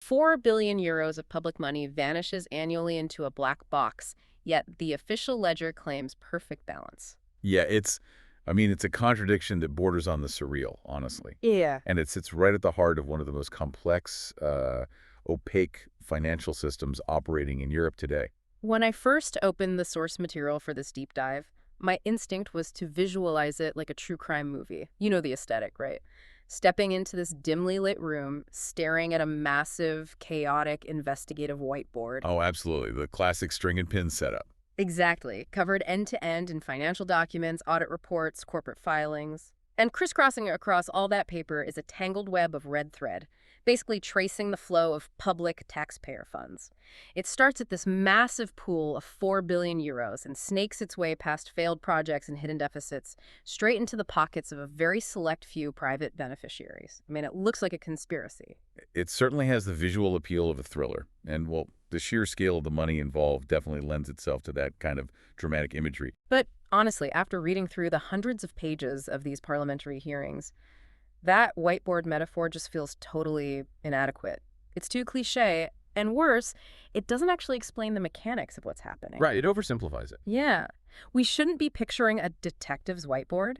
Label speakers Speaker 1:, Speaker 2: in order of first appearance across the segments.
Speaker 1: 4 billion euros of public money vanishes annually into a black box, yet the official ledger claims perfect balance.
Speaker 2: Yeah, it's a contradiction that borders on the surreal, honestly.
Speaker 1: Yeah.
Speaker 2: And it sits right at the heart of one of the most complex, opaque financial systems operating in Europe today.
Speaker 1: When I first opened the source material for this deep dive, my instinct was to visualize it like a true crime movie. You know the aesthetic, right? Stepping into this dimly lit room, staring at a massive, chaotic, investigative whiteboard.
Speaker 2: Oh, absolutely. The classic string and pin setup.
Speaker 1: Exactly. Covered end to end in financial documents, audit reports, corporate filings. And crisscrossing across all that paper is a tangled web of red thread, basically tracing the flow of public taxpayer funds. It starts at this massive pool of 4 billion euros and snakes its way past failed projects and hidden deficits, straight into the pockets of a very select few private beneficiaries. I mean, it looks like a conspiracy.
Speaker 2: It certainly has the visual appeal of a thriller. And, well, the sheer scale of the money involved definitely lends itself to that kind of dramatic imagery.
Speaker 1: But honestly, after reading through the hundreds of pages of these parliamentary hearings, that whiteboard metaphor just feels totally inadequate. It's too cliché, and worse, it doesn't actually explain the mechanics of what's happening.
Speaker 3: Right, it oversimplifies it.
Speaker 1: Yeah. We shouldn't be picturing a detective's whiteboard.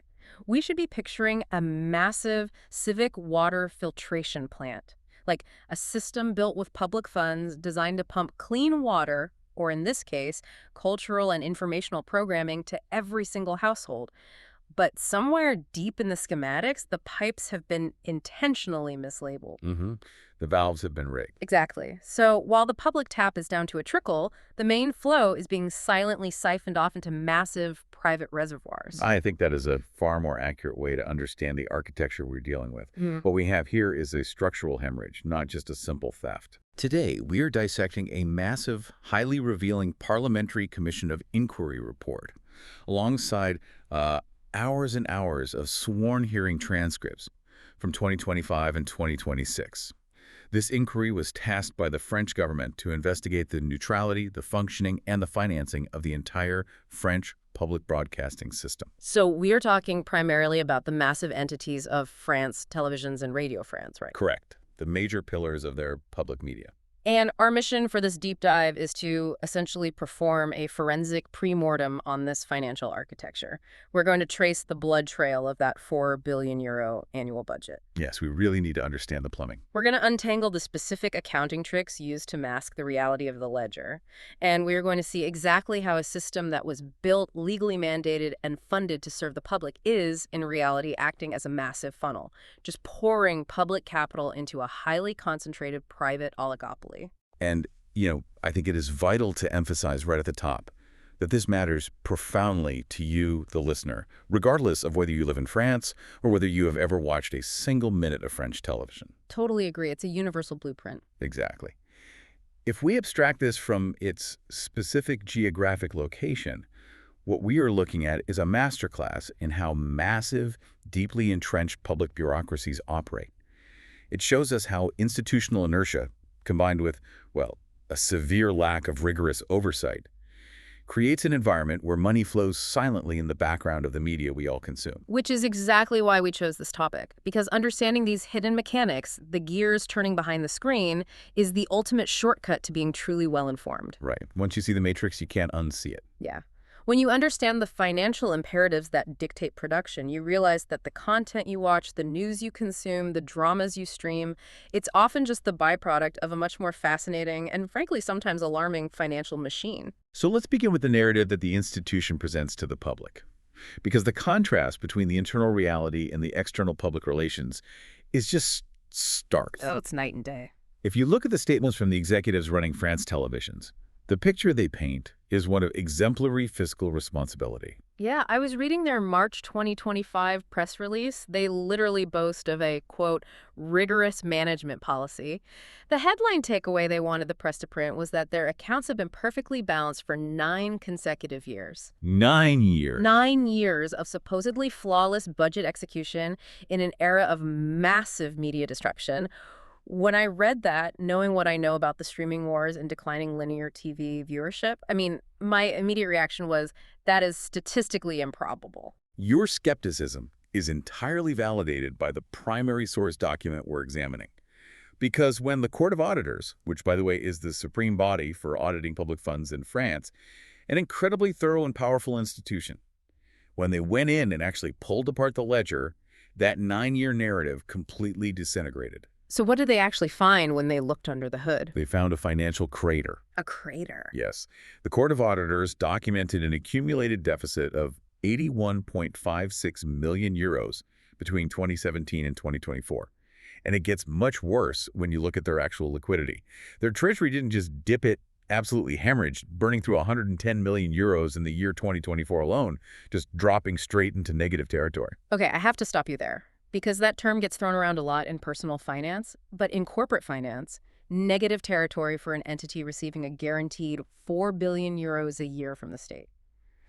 Speaker 1: We should be picturing a massive civic water filtration plant, like a system built with public funds designed to pump clean water, or in this case, cultural and informational programming to every single household. But somewhere deep in the schematics, the pipes have been intentionally mislabeled.
Speaker 2: The valves have been rigged.
Speaker 1: Exactly. So while the public tap is down to a trickle, the main flow is being silently siphoned off into massive private reservoirs.
Speaker 2: I think that is a far more accurate way to understand the architecture we're dealing with. What we have here is a structural hemorrhage, not just a simple theft. Today, we are dissecting a massive, highly revealing Parliamentary Commission of Inquiry report, alongside hours and hours of sworn hearing transcripts from 2025 and 2026. This inquiry was tasked by the French government to investigate the neutrality, the functioning, and the financing of the entire French public broadcasting system.
Speaker 1: So we are talking primarily about the massive entities of France Televisions and Radio France, right?
Speaker 2: Correct. The major pillars of their public media.
Speaker 1: And our mission for this deep dive is to essentially perform a forensic premortem on this financial architecture. We're going to trace the blood trail of that 4 billion euro annual budget.
Speaker 2: Yes, we really need to understand the plumbing.
Speaker 1: We're going to untangle the specific accounting tricks used to mask the reality of the ledger. And we're going to see exactly how a system that was built, legally mandated, and funded to serve the public is, in reality, acting as a massive funnel, just pouring public capital into a highly concentrated private oligopoly.
Speaker 2: And, I think it is vital to emphasize right at the top that this matters profoundly to you, the listener, regardless of whether you live in France or whether you have ever watched a single minute of French television.
Speaker 1: Totally agree. It's a universal blueprint.
Speaker 2: Exactly. If we abstract this from its specific geographic location, what we are looking at is a masterclass in how massive, deeply entrenched public bureaucracies operate. It shows us how institutional inertia, combined with, a severe lack of rigorous oversight, creates an environment where money flows silently in the background of the media we all consume.
Speaker 1: Which is exactly why we chose this topic, because understanding these hidden mechanics, the gears turning behind the screen, is the ultimate shortcut to being truly well-informed.
Speaker 2: Right. Once you see the matrix, you can't unsee it.
Speaker 1: Yeah. When you understand the financial imperatives that dictate production, you realize that the content you watch, the news you consume, the dramas you stream, it's often just the byproduct of a much more fascinating and, frankly, sometimes alarming financial machine.
Speaker 2: So let's begin with the narrative that the institution presents to the public. Because the contrast between the internal reality and the external public relations is just stark.
Speaker 1: Oh, it's night and day.
Speaker 2: If you look at the statements from the executives running France televisions, the picture they paint is one of exemplary fiscal responsibility.
Speaker 1: Yeah, I was reading their March 2025 press release. They literally boast of a, quote, rigorous management policy. The headline takeaway they wanted the press to print was that their accounts have been perfectly balanced for 9 consecutive years.
Speaker 2: 9 years.
Speaker 1: 9 years of supposedly flawless budget execution in an era of massive media destruction. When I read that, knowing what I know about the streaming wars and declining linear TV viewership, my immediate reaction was, that is statistically improbable.
Speaker 2: Your skepticism is entirely validated by the primary source document we're examining. Because when the Court of Auditors, which, by the way, is the supreme body for auditing public funds in France, an incredibly thorough and powerful institution, when they went in and actually pulled apart the ledger, that 9-year narrative completely disintegrated.
Speaker 1: So what did they actually find when they looked under the hood?
Speaker 2: They found a financial crater.
Speaker 1: A crater?
Speaker 2: Yes. The Court of Auditors documented an accumulated deficit of 81.56 million euros between 2017 and 2024. And it gets much worse when you look at their actual liquidity. Their treasury didn't just dip it absolutely hemorrhaged, burning through 110 million euros in the year 2024 alone, just dropping straight into negative territory.
Speaker 1: Okay, I have to stop you there, because that term gets thrown around a lot in personal finance, but in corporate finance, negative territory for an entity receiving a guaranteed 4 billion euros a year from the state.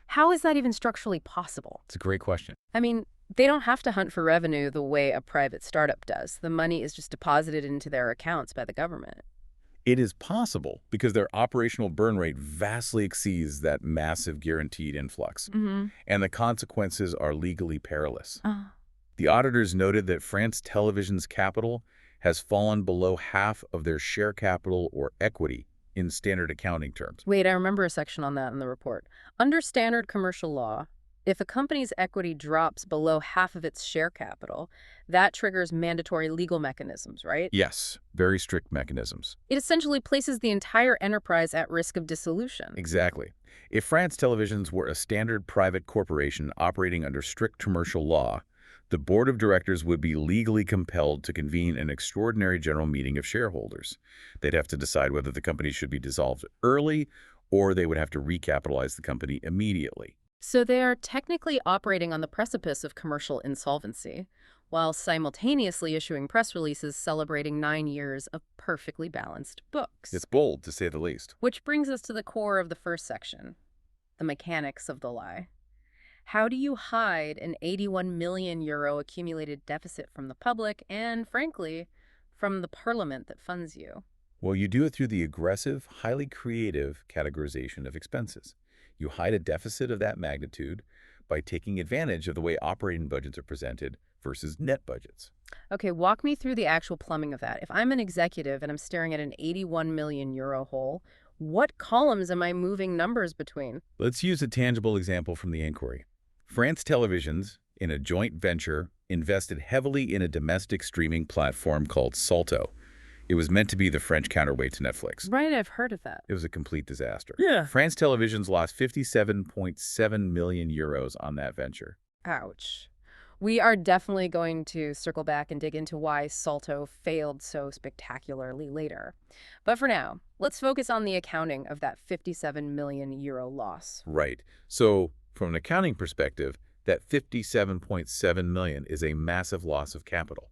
Speaker 1: How is that even structurally possible?
Speaker 2: It's a great question.
Speaker 1: I mean, they don't have to hunt for revenue the way a private startup does. The money is just deposited into their accounts by the government.
Speaker 2: It is possible because their operational burn rate vastly exceeds that massive guaranteed influx, and the consequences are legally perilous. The auditors noted that France Television's capital has fallen below half of their share capital or equity in standard accounting terms.
Speaker 1: Wait, I remember a section on that in the report. Under standard commercial law, if a company's equity drops below half of its share capital, that triggers mandatory legal mechanisms, right?
Speaker 2: Yes, very strict mechanisms.
Speaker 1: It essentially places the entire enterprise at risk of dissolution.
Speaker 2: Exactly. If France Televisions were a standard private corporation operating under strict commercial law, the board of directors would be legally compelled to convene an extraordinary general meeting of shareholders. They'd have to decide whether the company should be dissolved early or they would have to recapitalize the company immediately.
Speaker 1: So they are technically operating on the precipice of commercial insolvency, while simultaneously issuing press releases celebrating 9 years of perfectly balanced books.
Speaker 2: It's bold, to say the least.
Speaker 1: Which brings us to the core of the first section, the mechanics of the lie. How do you hide an 81 million euro accumulated deficit from the public and, frankly, from the parliament that funds you?
Speaker 2: Well, you do it through the aggressive, highly creative categorization of expenses. You hide a deficit of that magnitude by taking advantage of the way operating budgets are presented versus net budgets.
Speaker 1: Okay, walk me through the actual plumbing of that. If I'm an executive and I'm staring at an 81 million euro hole, what columns am I moving numbers between?
Speaker 2: Let's use a tangible example from the inquiry. France Televisions, in a joint venture, invested heavily in a domestic streaming platform called Salto. It was meant to be the French counterweight to Netflix.
Speaker 1: Right, I've heard of that.
Speaker 2: It was a complete disaster.
Speaker 1: Yeah.
Speaker 2: France Televisions lost 57.7 million euros on that venture.
Speaker 1: Ouch. We are definitely going to circle back and dig into why Salto failed so spectacularly later. But for now, let's focus on the accounting of that 57 million euro loss.
Speaker 2: Right. So, from an accounting perspective, that 57.7 million is a massive loss of capital.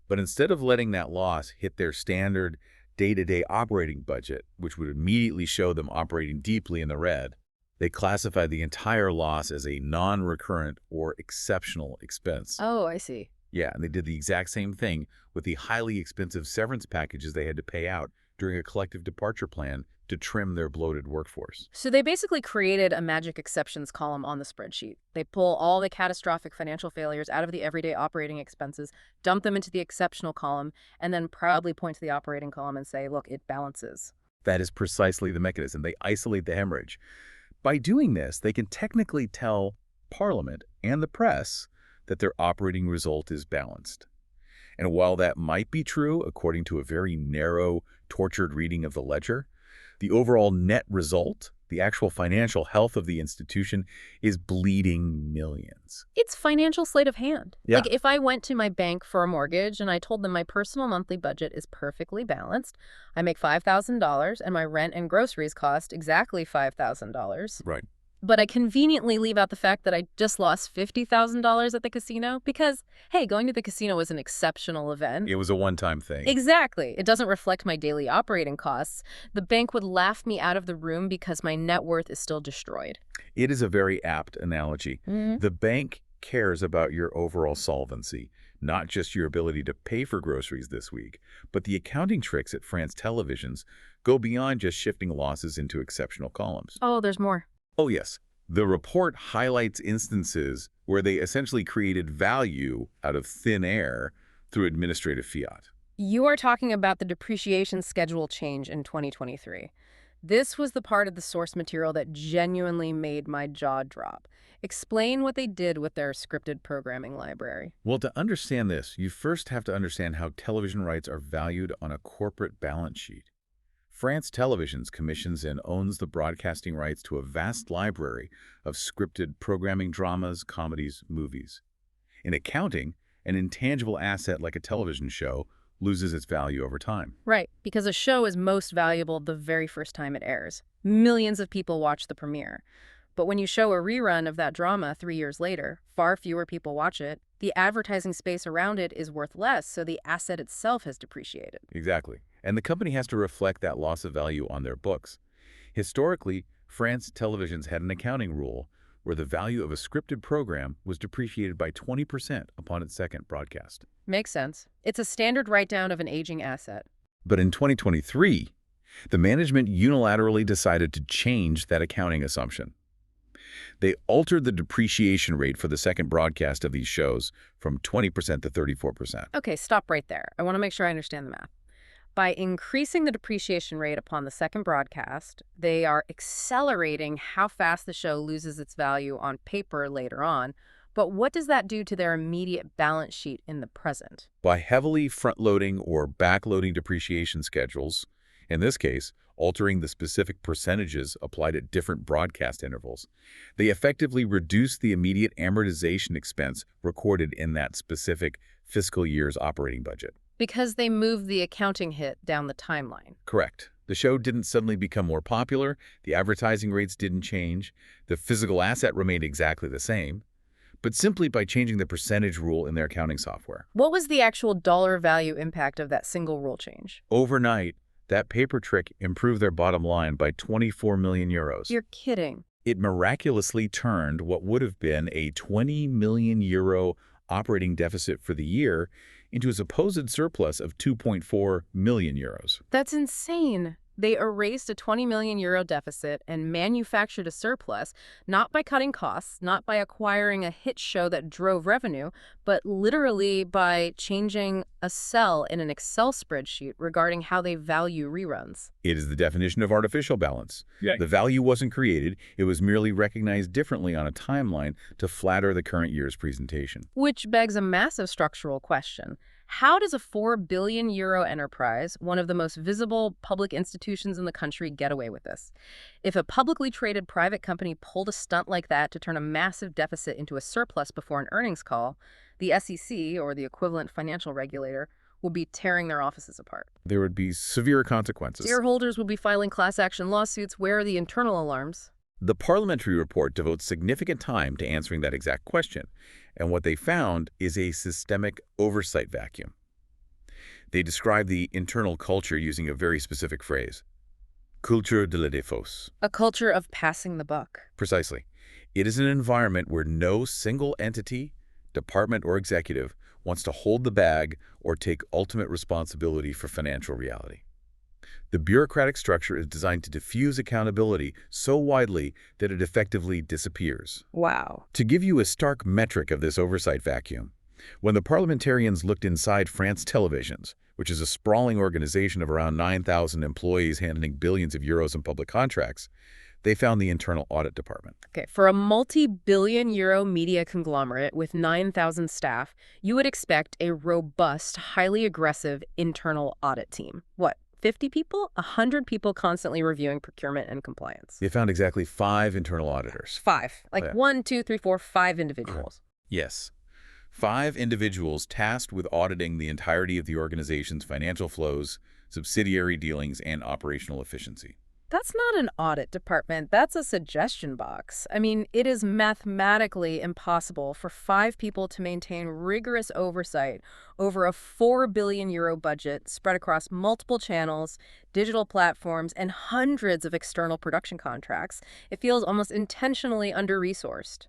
Speaker 2: But instead of letting that loss hit their standard day-to-day operating budget, which would immediately show them operating deeply in the red, they classified the entire loss as a non-recurrent or exceptional expense.
Speaker 1: Oh, I see.
Speaker 2: Yeah, and they did the exact same thing with the highly expensive severance packages they had to pay out during a collective departure plan to trim their bloated workforce.
Speaker 1: So they basically created a magic exceptions column on the spreadsheet. They pull all the catastrophic financial failures out of the everyday operating expenses, dump them into the exceptional column, and then proudly point to the operating column and say, look, it balances.
Speaker 2: That is precisely the mechanism. They isolate the hemorrhage. By doing this, they can technically tell Parliament and the press that their operating result is balanced. And while that might be true, according to a very narrow, tortured reading of the ledger, the overall net result, the actual financial health of the institution, is bleeding millions.
Speaker 1: It's financial sleight of hand.
Speaker 2: Yeah.
Speaker 1: Like if I went to my bank for a mortgage and I told them my personal monthly budget is perfectly balanced, I make $5,000 and my rent and groceries cost exactly $5,000.
Speaker 2: Right.
Speaker 1: But I conveniently leave out the fact that I just lost $50,000 at the casino because, hey, going to the casino was an exceptional event.
Speaker 2: It was a one-time thing.
Speaker 1: Exactly. It doesn't reflect my daily operating costs. The bank would laugh me out of the room because my net worth is still destroyed.
Speaker 2: It is a very apt analogy. The bank cares about your overall solvency, not just your ability to pay for groceries this week. But the accounting tricks at France Televisions go beyond just shifting losses into exceptional columns.
Speaker 1: Oh, there's more.
Speaker 2: Oh, yes. The report highlights instances where they essentially created value out of thin air through administrative fiat.
Speaker 1: You are talking about the depreciation schedule change in 2023. This was the part of the source material that genuinely made my jaw drop. Explain what they did with their scripted programming library.
Speaker 2: Well, to understand this, you first have to understand how television rights are valued on a corporate balance sheet. France Televisions commissions and owns the broadcasting rights to a vast library of scripted programming dramas, comedies, movies. In accounting, an intangible asset like a television show loses its value over time.
Speaker 1: Right, because a show is most valuable the very first time it airs. Millions of people watch the premiere. But when you show a rerun of that drama 3 years later, far fewer people watch it. The advertising space around it is worth less, so the asset itself has depreciated.
Speaker 2: Exactly. And the company has to reflect that loss of value on their books. Historically, France Televisions had an accounting rule where the value of a scripted program was depreciated by 20% upon its second broadcast.
Speaker 1: Makes sense. It's a standard write-down of an aging asset.
Speaker 2: But in 2023, the management unilaterally decided to change that accounting assumption. They altered the depreciation rate for the second broadcast of these shows from 20% to 34%.
Speaker 1: Okay, stop right there. I want to make sure I understand the math. By increasing the depreciation rate upon the second broadcast, they are accelerating how fast the show loses its value on paper later on. But what does that do to their immediate balance sheet in the present?
Speaker 2: By heavily front-loading or back-loading depreciation schedules, in this case, altering the specific percentages applied at different broadcast intervals, they effectively reduce the immediate amortization expense recorded in that specific fiscal year's operating budget.
Speaker 1: Because they moved the accounting hit down the timeline.
Speaker 2: Correct. The show didn't suddenly become more popular, the advertising rates didn't change, the physical asset remained exactly the same, but simply by changing the percentage rule in their accounting software.
Speaker 1: What was the actual dollar value impact of that single rule change?
Speaker 2: Overnight, that paper trick improved their bottom line by 24 million euros.
Speaker 1: You're kidding.
Speaker 2: It miraculously turned what would have been a 20 million euro operating deficit for the year into a supposed surplus of 2.4 million euros.
Speaker 1: That's insane. They erased a 20 million euro deficit and manufactured a surplus, not by cutting costs, not by acquiring a hit show that drove revenue, but literally by changing a cell in an Excel spreadsheet regarding how they value reruns.
Speaker 2: It is the definition of artificial balance.
Speaker 3: Yeah.
Speaker 2: The value wasn't created, it was merely recognized differently on a timeline to flatter the current year's presentation.
Speaker 1: Which begs a massive structural question. How does a 4 billion euro enterprise, one of the most visible public institutions in the country, get away with this? If a publicly traded private company pulled a stunt like that to turn a massive deficit into a surplus before an earnings call, the SEC, or the equivalent financial regulator, would be tearing their offices apart.
Speaker 2: There would be severe consequences.
Speaker 1: Shareholders would be filing class action lawsuits. Where are the internal alarms?
Speaker 2: The parliamentary report devotes significant time to answering that exact question, and what they found is a systemic oversight vacuum. They describe the internal culture using a very specific phrase, culture de la défausse.
Speaker 1: A culture of passing the buck.
Speaker 2: Precisely. It is an environment where no single entity, department, or executive wants to hold the bag or take ultimate responsibility for financial reality. The bureaucratic structure is designed to diffuse accountability so widely that it effectively disappears.
Speaker 1: Wow.
Speaker 2: To give you a stark metric of this oversight vacuum, when the parliamentarians looked inside France Televisions, which is a sprawling organization of around 9,000 employees handling billions of euros in public contracts, they found the internal audit department.
Speaker 1: Okay, for a multi-billion euro media conglomerate with 9,000 staff, you would expect a robust, highly aggressive internal audit team. What? 50 people? 100 people constantly reviewing procurement and compliance.
Speaker 2: They found exactly 5 internal auditors.
Speaker 1: 5. Like
Speaker 2: Yeah.
Speaker 1: 1, 2, 3, 4, 5 individuals.
Speaker 2: Yes. 5 individuals tasked with auditing the entirety of the organization's financial flows, subsidiary dealings, and operational efficiency.
Speaker 1: That's not an audit department. That's a suggestion box. I mean, it is mathematically impossible for 5 people to maintain rigorous oversight over a 4 billion euro budget spread across multiple channels, digital platforms, and hundreds of external production contracts. It feels almost intentionally under-resourced.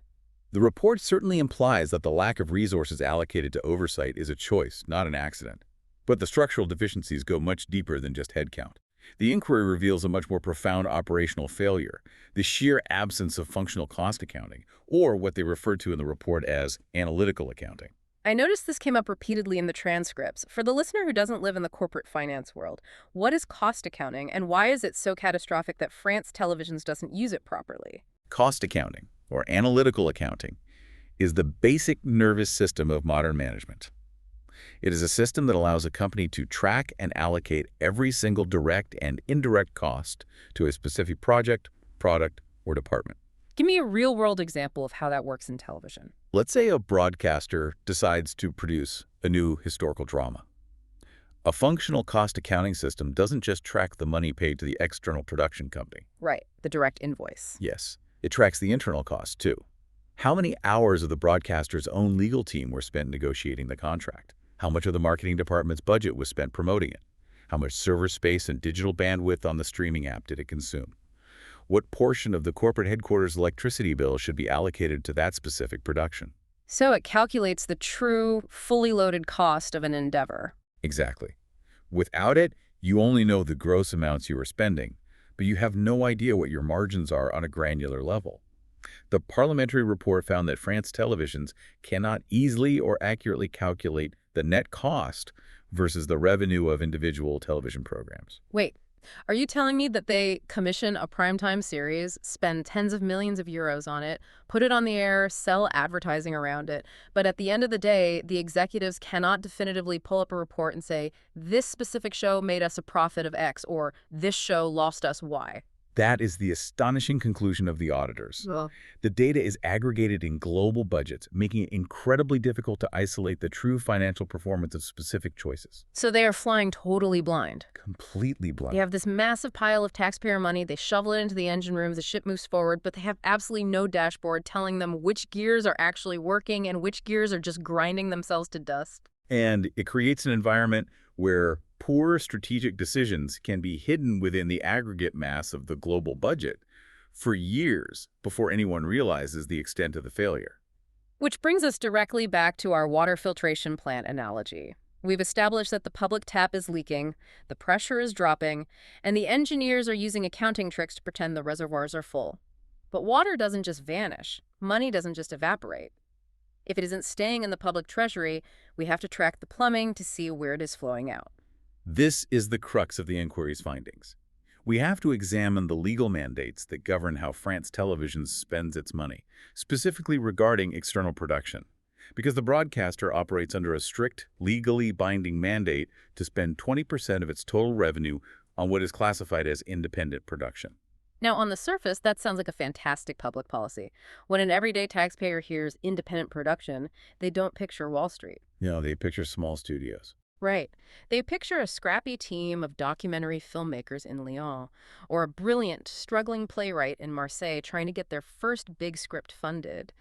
Speaker 2: The report certainly implies that the lack of resources allocated to oversight is a choice, not an accident. But the structural deficiencies go much deeper than just headcount. The inquiry reveals a much more profound operational failure, the sheer absence of functional cost accounting, or what they refer to in the report as analytical accounting.
Speaker 1: I noticed this came up repeatedly in the transcripts. For the listener who doesn't live in the corporate finance world, what is cost accounting and why is it so catastrophic that France Televisions doesn't use it properly?
Speaker 2: Cost accounting, or analytical accounting, is the basic nervous system of modern management. It is a system that allows a company to track and allocate every single direct and indirect cost to a specific project, product, or department.
Speaker 1: Give me a real-world example of how that works in television.
Speaker 2: Let's say a broadcaster decides to produce a new historical drama. A functional cost accounting system doesn't just track the money paid to the external production company.
Speaker 1: Right, the direct invoice.
Speaker 2: Yes, it tracks the internal costs too. How many hours of the broadcaster's own legal team were spent negotiating the contract? How much of the marketing department's budget was spent promoting it? How much server space and digital bandwidth on the streaming app did it consume? What portion of the corporate headquarters' electricity bill should be allocated to that specific production?
Speaker 1: So it calculates the true, fully loaded cost of an endeavor.
Speaker 2: Exactly. Without it, you only know the gross amounts you are spending, but you have no idea what your margins are on a granular level. The parliamentary report found that France Televisions cannot easily or accurately calculate the net cost versus the revenue of individual television programs.
Speaker 1: Wait, are you telling me that they commission a primetime series, spend tens of millions of euros on it, put it on the air, sell advertising around it, but at the end of the day, the executives cannot definitively pull up a report and say, this specific show made us a profit of X, or this show lost us Y?
Speaker 2: That is the astonishing conclusion of the auditors. The data is aggregated in global budgets, making it incredibly difficult to isolate the true financial performance of specific choices.
Speaker 1: So they are flying totally blind.
Speaker 2: Completely blind.
Speaker 1: They have this massive pile of taxpayer money, they shovel it into the engine room, the ship moves forward, but they have absolutely no dashboard telling them which gears are actually working and which gears are just grinding themselves to dust.
Speaker 2: And it creates an environment where poor strategic decisions can be hidden within the aggregate mass of the global budget for years before anyone realizes the extent of the failure.
Speaker 1: Which brings us directly back to our water filtration plant analogy. We've established that the public tap is leaking, the pressure is dropping, and the engineers are using accounting tricks to pretend the reservoirs are full. But water doesn't just vanish. Money doesn't just evaporate. If it isn't staying in the public treasury, we have to track the plumbing to see where it is flowing out.
Speaker 2: This is the crux of the inquiry's findings. We have to examine the legal mandates that govern how France Televisions spends its money, specifically regarding external production, because the broadcaster operates under a strict, legally binding mandate to spend 20% of its total revenue on what is classified as independent production.
Speaker 1: Now, on the surface, that sounds like a fantastic public policy. When an everyday taxpayer hears independent production, they don't picture Wall Street.
Speaker 2: No, they picture small studios.
Speaker 1: Right. They picture a scrappy team of documentary filmmakers in Lyon, or a brilliant, struggling playwright in Marseille trying to get their first big script funded.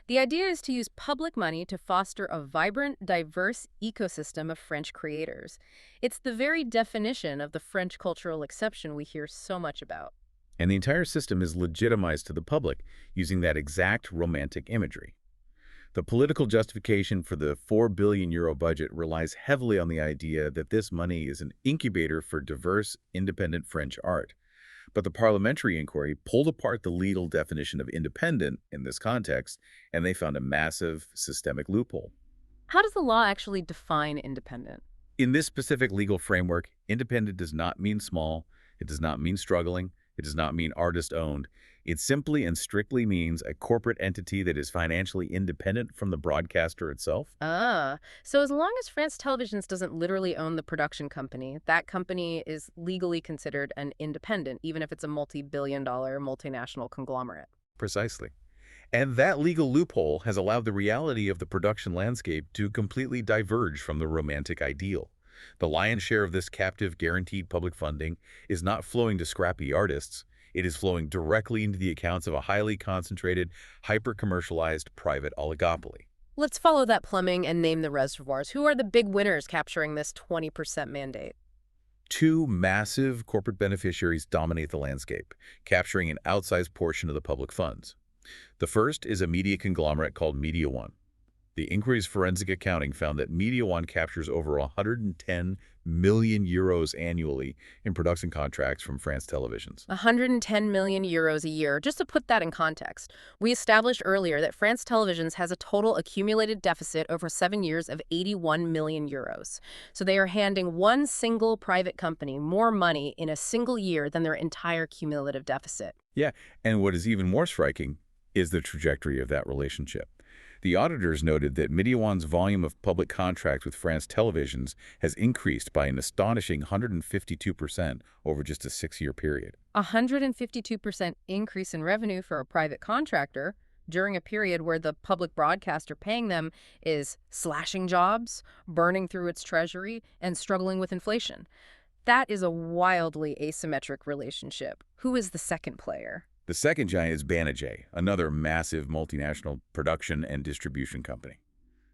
Speaker 1: The idea is to use public money to foster a vibrant, diverse ecosystem of French creators. It's the very definition of the French cultural exception we hear so much about.
Speaker 2: And the entire system is legitimized to the public using that exact romantic imagery. The political justification for the €4 billion budget relies heavily on the idea that this money is an incubator for diverse, independent French art. But the parliamentary inquiry pulled apart the legal definition of independent in this context, and they found a massive systemic loophole.
Speaker 1: How does the law actually define independent?
Speaker 2: In this specific legal framework, independent does not mean small, it does not mean struggling, it does not mean artist-owned. It simply and strictly means a corporate entity that is financially independent from the broadcaster itself.
Speaker 1: So as long as France Televisions doesn't literally own the production company, that company is legally considered an independent, even if it's a multi-billion-dollar multinational conglomerate.
Speaker 2: Precisely. And that legal loophole has allowed the reality of the production landscape to completely diverge from the romantic ideal. The lion's share of this captive guaranteed public funding is not flowing to scrappy artists. It is flowing directly into the accounts of a highly concentrated, hyper-commercialized private oligopoly.
Speaker 1: Let's follow that plumbing and name the reservoirs. Who are the big winners capturing this 20% mandate?
Speaker 2: Two massive corporate beneficiaries dominate the landscape, capturing an outsized portion of the public funds. The first is a media conglomerate called Mediawan. The inquiry's forensic accounting found that Mediawan captures over 110 million euros annually in production contracts from France televisions.
Speaker 1: 110 million euros a year. Just to put that in context, we established earlier that France Televisions has a total accumulated deficit over 7 years of 81 million euros. So they are handing one single private company more money in a single year than their entire cumulative deficit.
Speaker 2: Yeah, and what is even more striking is the trajectory of that relationship. The auditors noted that Mediawan's volume of public contracts with France televisions has increased by an astonishing 152% over just a 6-year period.
Speaker 1: 152% increase in revenue for a private contractor during a period where the public broadcaster paying them is slashing jobs, burning through its treasury, and struggling with inflation. That is a wildly asymmetric relationship. Who is the second player?
Speaker 2: The second giant is Banijay, another massive multinational production and distribution company.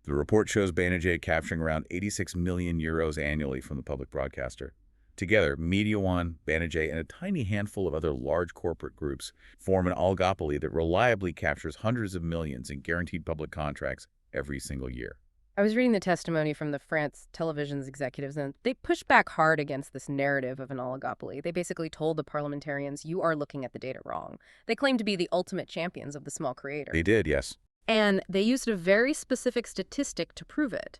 Speaker 2: The report shows Banijay capturing around 86 million euros annually from the public broadcaster. Together, Mediawan, Banijay, and a tiny handful of other large corporate groups form an oligopoly that reliably captures hundreds of millions in guaranteed public contracts every single year.
Speaker 1: I was reading the testimony from the France Television's executives, and they pushed back hard against this narrative of an oligopoly. They basically told the parliamentarians, you are looking at the data wrong. They claimed to be the ultimate champions of the small creator.
Speaker 2: They did, yes.
Speaker 1: And they used a very specific statistic to prove it.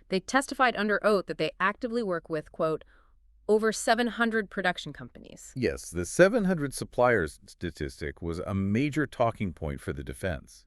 Speaker 1: They testified under oath that they actively work with, quote, over 700 production companies.
Speaker 2: Yes, the 700 suppliers statistic was a major talking point for the defense.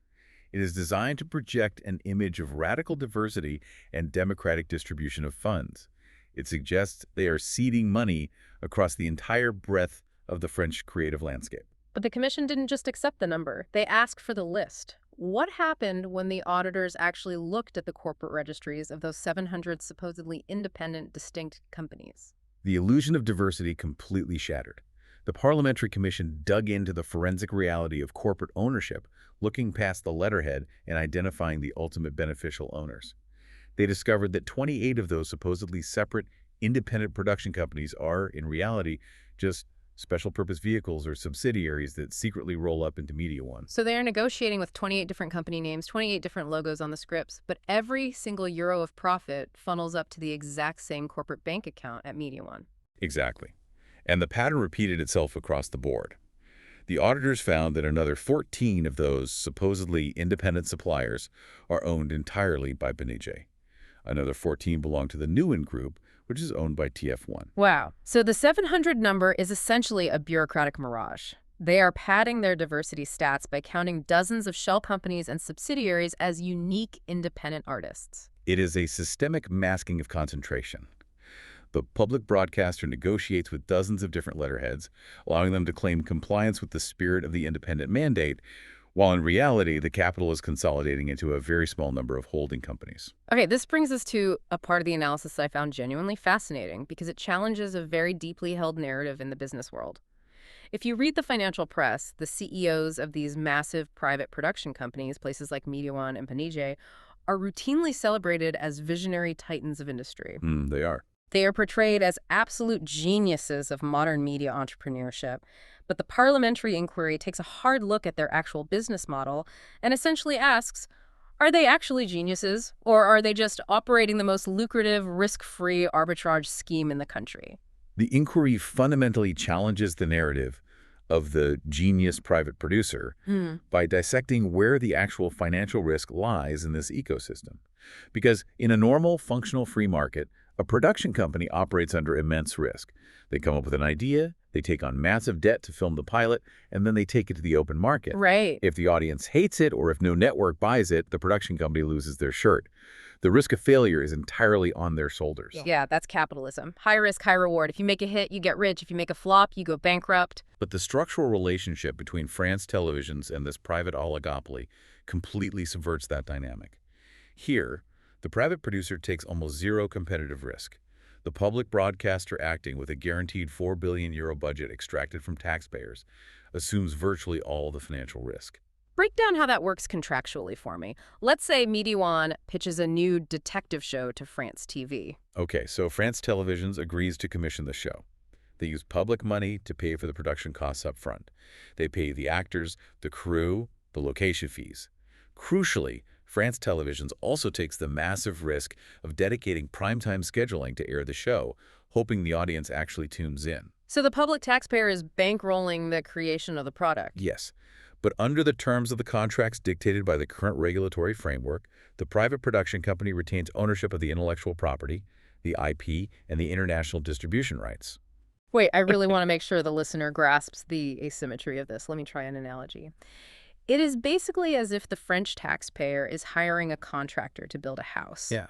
Speaker 2: It is designed to project an image of radical diversity and democratic distribution of funds. It suggests they are seeding money across the entire breadth of the French creative landscape.
Speaker 1: But the commission didn't just accept the number. They asked for the list. What happened when the auditors actually looked at the corporate registries of those 700 supposedly independent, distinct companies?
Speaker 2: The illusion of diversity completely shattered. The Parliamentary Commission dug into the forensic reality of corporate ownership, looking past the letterhead and identifying the ultimate beneficial owners. They discovered that 28 of those supposedly separate, independent production companies are, in reality, just special-purpose vehicles or subsidiaries that secretly roll up into Mediawan.
Speaker 1: So they are negotiating with 28 different company names, 28 different logos on the scripts, but every single euro of profit funnels up to the exact same corporate bank account at Mediawan.
Speaker 2: Exactly. And the pattern repeated itself across the board. The auditors found that another 14 of those supposedly independent suppliers are owned entirely by Banijay. Another 14 belong to the Newen Group, which is owned by TF1.
Speaker 1: Wow. So the 700 number is essentially a bureaucratic mirage. They are padding their diversity stats by counting dozens of shell companies and subsidiaries as unique independent artists.
Speaker 2: It is a systemic masking of concentration. The public broadcaster negotiates with dozens of different letterheads, allowing them to claim compliance with the spirit of the independent mandate, while in reality, the capital is consolidating into a very small number of holding companies.
Speaker 1: Okay, this brings us to a part of the analysis that I found genuinely fascinating because it challenges a very deeply held narrative in the business world. If you read the financial press, the CEOs of these massive private production companies, places like Mediawan and Banijay, are routinely celebrated as visionary titans of industry.
Speaker 2: They are.
Speaker 1: They are portrayed as absolute geniuses of modern media entrepreneurship. But the parliamentary inquiry takes a hard look at their actual business model and essentially asks, are they actually geniuses, or are they just operating the most lucrative, risk-free arbitrage scheme in the country?
Speaker 2: The inquiry fundamentally challenges the narrative of the genius private producer by dissecting where the actual financial risk lies in this ecosystem. Because in a normal, functional free market, a production company operates under immense risk. They come up with an idea, they take on massive debt to film the pilot, and then they take it to the open market.
Speaker 1: Right.
Speaker 2: If the audience hates it or if no network buys it, the production company loses their shirt. The risk of failure is entirely on their shoulders.
Speaker 1: Yeah, that's capitalism. High risk, high reward. If you make a hit, you get rich. If you make a flop, you go bankrupt.
Speaker 2: But the structural relationship between France televisions and this private oligopoly completely subverts that dynamic. Here, the private producer takes almost zero competitive risk. The public broadcaster, acting with a guaranteed €4 billion budget extracted from taxpayers, assumes virtually all the financial risk.
Speaker 1: Break down how that works contractually for me. Let's say Mediawan pitches a new detective show to France TV.
Speaker 2: Okay, so France Televisions agrees to commission the show. They use public money to pay for the production costs up front. They pay the actors, the crew, the location fees. Crucially, France Televisions also takes the massive risk of dedicating primetime scheduling to air the show, hoping the audience actually tunes in.
Speaker 1: So the public taxpayer is bankrolling the creation of the product.
Speaker 2: Yes, but under the terms of the contracts dictated by the current regulatory framework, the private production company retains ownership of the intellectual property, the IP, and the international distribution rights.
Speaker 1: Wait, I really want to make sure the listener grasps the asymmetry of this. Let me try an analogy. It is basically as if the French taxpayer is hiring a contractor to build a house.
Speaker 2: Yeah.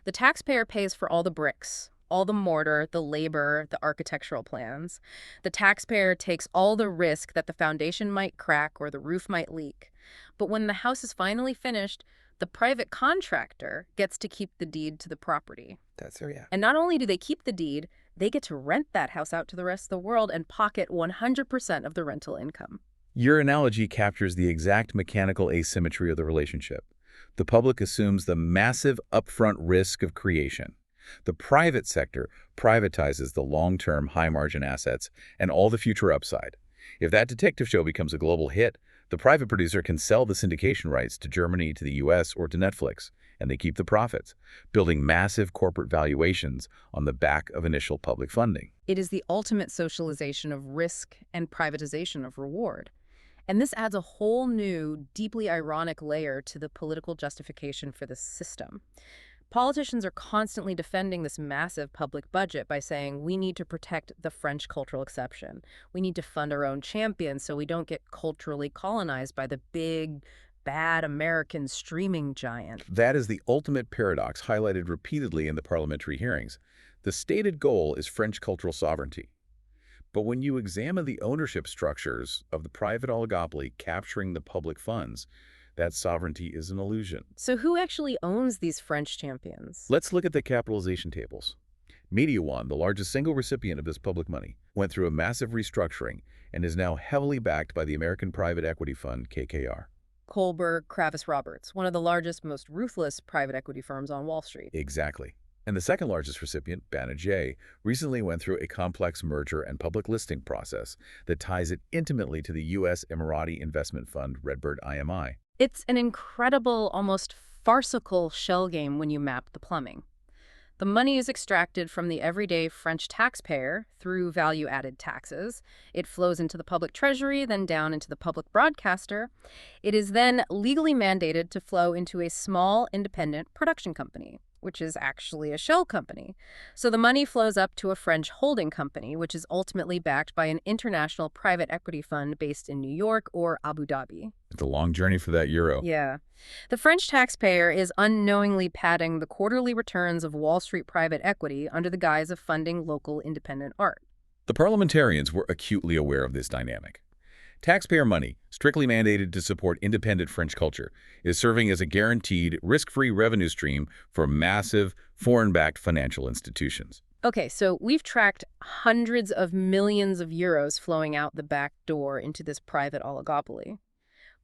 Speaker 1: The taxpayer pays for all the bricks, all the mortar, the labor, the architectural plans. The taxpayer takes all the risk that the foundation might crack or the roof might leak. But when the house is finally finished, the private contractor gets to keep the deed to the property.
Speaker 2: That's her, yeah.
Speaker 1: And not only do they keep the deed, they get to rent that house out to the rest of the world and pocket 100% of the rental income.
Speaker 2: Your analogy captures the exact mechanical asymmetry of the relationship. The public assumes the massive upfront risk of creation. The private sector privatizes the long-term, high-margin assets and all the future upside. If that detective show becomes a global hit, the private producer can sell the syndication rights to Germany, to the US, or to Netflix, and they keep the profits, building massive corporate valuations on the back of initial public funding.
Speaker 1: It is the ultimate socialization of risk and privatization of reward. And this adds a whole new, deeply ironic layer to the political justification for this system. Politicians are constantly defending this massive public budget by saying we need to protect the French cultural exception. We need to fund our own champions so we don't get culturally colonized by the big, bad American streaming giant.
Speaker 2: That is the ultimate paradox highlighted repeatedly in the parliamentary hearings. The stated goal is French cultural sovereignty. But when you examine the ownership structures of the private oligopoly capturing the public funds, that sovereignty is an illusion.
Speaker 1: So who actually owns these French champions?
Speaker 2: Let's look at the capitalization tables. Mediawan, the largest single recipient of this public money, went through a massive restructuring and is now heavily backed by the American private equity fund, KKR.
Speaker 1: Kohlberg, Kravis Roberts, one of the largest, most ruthless private equity firms on Wall Street.
Speaker 2: Exactly. And the second largest recipient, Banijay, recently went through a complex merger and public listing process that ties it intimately to the U.S. Emirati investment fund, Redbird IMI.
Speaker 1: It's an incredible, almost farcical shell game when you map the plumbing. The money is extracted from the everyday French taxpayer through value-added taxes. It flows into the public treasury, then down into the public broadcaster. It is then legally mandated to flow into a small, independent production company, which is actually a shell company. So the money flows up to a French holding company, which is ultimately backed by an international private equity fund based in New York or Abu Dhabi.
Speaker 2: It's a long journey for that euro.
Speaker 1: Yeah. The French taxpayer is unknowingly padding the quarterly returns of Wall Street private equity under the guise of funding local independent art.
Speaker 2: The parliamentarians were acutely aware of this dynamic. Taxpayer money, strictly mandated to support independent French culture, is serving as a guaranteed, risk-free revenue stream for massive, foreign-backed financial institutions.
Speaker 1: Okay, so we've tracked hundreds of millions of euros flowing out the back door into this private oligopoly.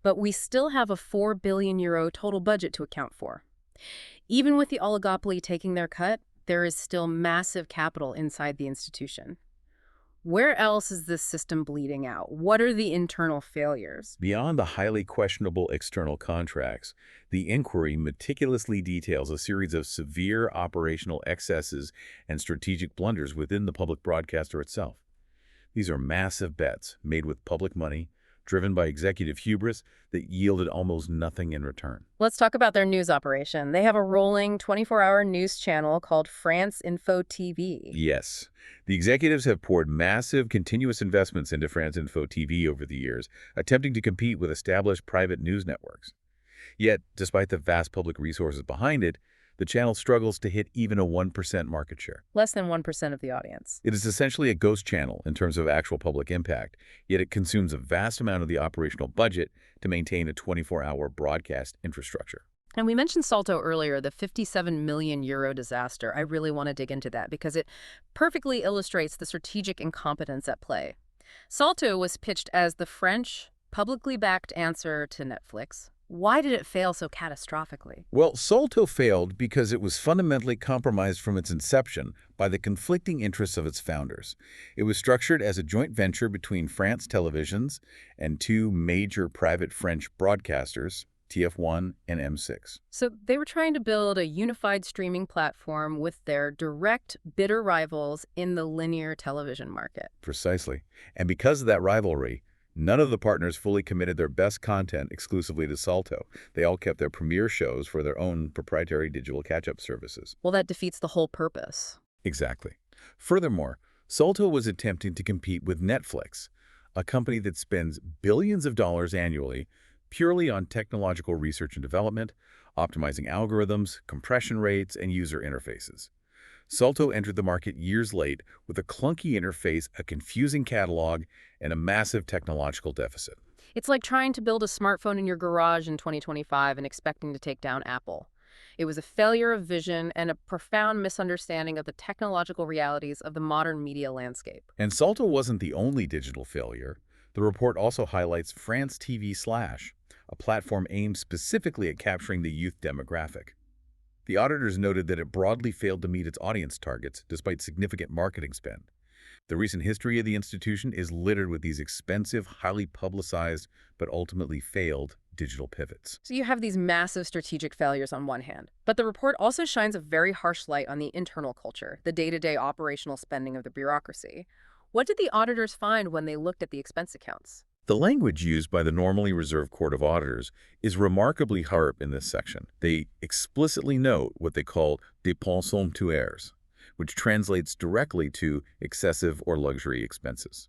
Speaker 1: But we still have a 4 billion euro total budget to account for. Even with the oligopoly taking their cut, there is still massive capital inside the institution. Where else is this system bleeding out? What are the internal failures?
Speaker 2: Beyond the highly questionable external contracts, the inquiry meticulously details a series of severe operational excesses and strategic blunders within the public broadcaster itself. These are massive bets made with public money, driven by executive hubris that yielded almost nothing in return.
Speaker 1: Let's talk about their news operation. They have a rolling 24-hour news channel called France Info TV.
Speaker 2: Yes. The executives have poured massive, continuous investments into France Info TV over the years, attempting to compete with established private news networks. Yet, despite the vast public resources behind it, the channel struggles to hit even a 1% market share.
Speaker 1: Less than 1% of the audience.
Speaker 2: It is essentially a ghost channel in terms of actual public impact, yet it consumes a vast amount of the operational budget to maintain a 24-hour broadcast infrastructure.
Speaker 1: And we mentioned Salto earlier, the 57 million euro disaster. I really want to dig into that because it perfectly illustrates the strategic incompetence at play. Salto was pitched as the French, publicly backed answer to Netflix. Why did it fail so catastrophically?
Speaker 2: Well, Salto failed because it was fundamentally compromised from its inception by the conflicting interests of its founders. It was structured as a joint venture between France Televisions and two major private French broadcasters, TF1 and M6.
Speaker 1: So they were trying to build a unified streaming platform with their direct, bitter rivals in the linear television market.
Speaker 2: Precisely. And because of that rivalry, none of the partners fully committed their best content exclusively to Salto. They all kept their premiere shows for their own proprietary digital catch-up services.
Speaker 1: Well, that defeats the whole purpose.
Speaker 2: Exactly. Furthermore, Salto was attempting to compete with Netflix, a company that spends billions of dollars annually purely on technological research and development, optimizing algorithms, compression rates, and user interfaces. Salto entered the market years late with a clunky interface, a confusing catalog, and a massive technological deficit.
Speaker 1: It's like trying to build a smartphone in your garage in 2025 and expecting to take down Apple. It was a failure of vision and a profound misunderstanding of the technological realities of the modern media landscape.
Speaker 2: And Salto wasn't the only digital failure. The report also highlights France TV Slash, a platform aimed specifically at capturing the youth demographic. The auditors noted that it broadly failed to meet its audience targets despite significant marketing spend. The recent history of the institution is littered with these expensive, highly publicized, but ultimately failed digital pivots.
Speaker 1: So you have these massive strategic failures on one hand, but the report also shines a very harsh light on the internal culture, the day-to-day operational spending of the bureaucracy. What did the auditors find when they looked at the expense accounts?
Speaker 2: The language used by the normally reserved Court of Auditors is remarkably sharp in this section. They explicitly note what they call dépenses somptuaires, which translates directly to excessive or luxury expenses.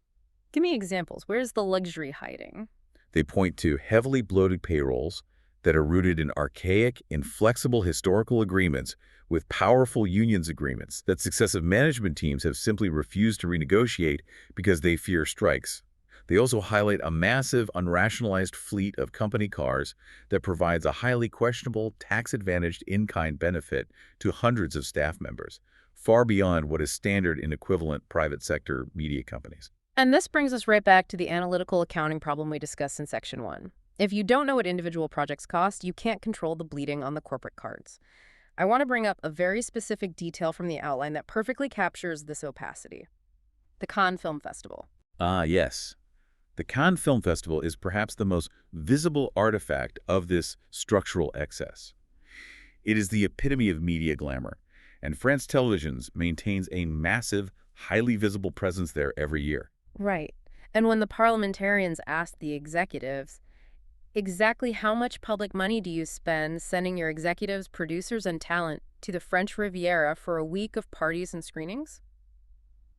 Speaker 1: Give me examples. Where's the luxury hiding?
Speaker 2: They point to heavily bloated payrolls that are rooted in archaic, inflexible historical agreements with powerful unions agreements that successive management teams have simply refused to renegotiate because they fear strikes. They also highlight a massive, unrationalized fleet of company cars that provides a highly questionable, tax-advantaged in-kind benefit to hundreds of staff members, far beyond what is standard in equivalent private sector media companies.
Speaker 1: And this brings us right back to the analytical accounting problem we discussed in Section 1. If you don't know what individual projects cost, you can't control the bleeding on the corporate cards. I want to bring up a very specific detail from the outline that perfectly captures this opacity. The Cannes Film Festival.
Speaker 2: Ah, yes. The Cannes Film Festival is perhaps the most visible artifact of this structural excess. It is the epitome of media glamour, and France Televisions maintains a massive, highly visible presence there every year.
Speaker 1: Right. And when the parliamentarians asked the executives, exactly how much public money do you spend sending your executives, producers, and talent to the French Riviera for a week of parties and screenings?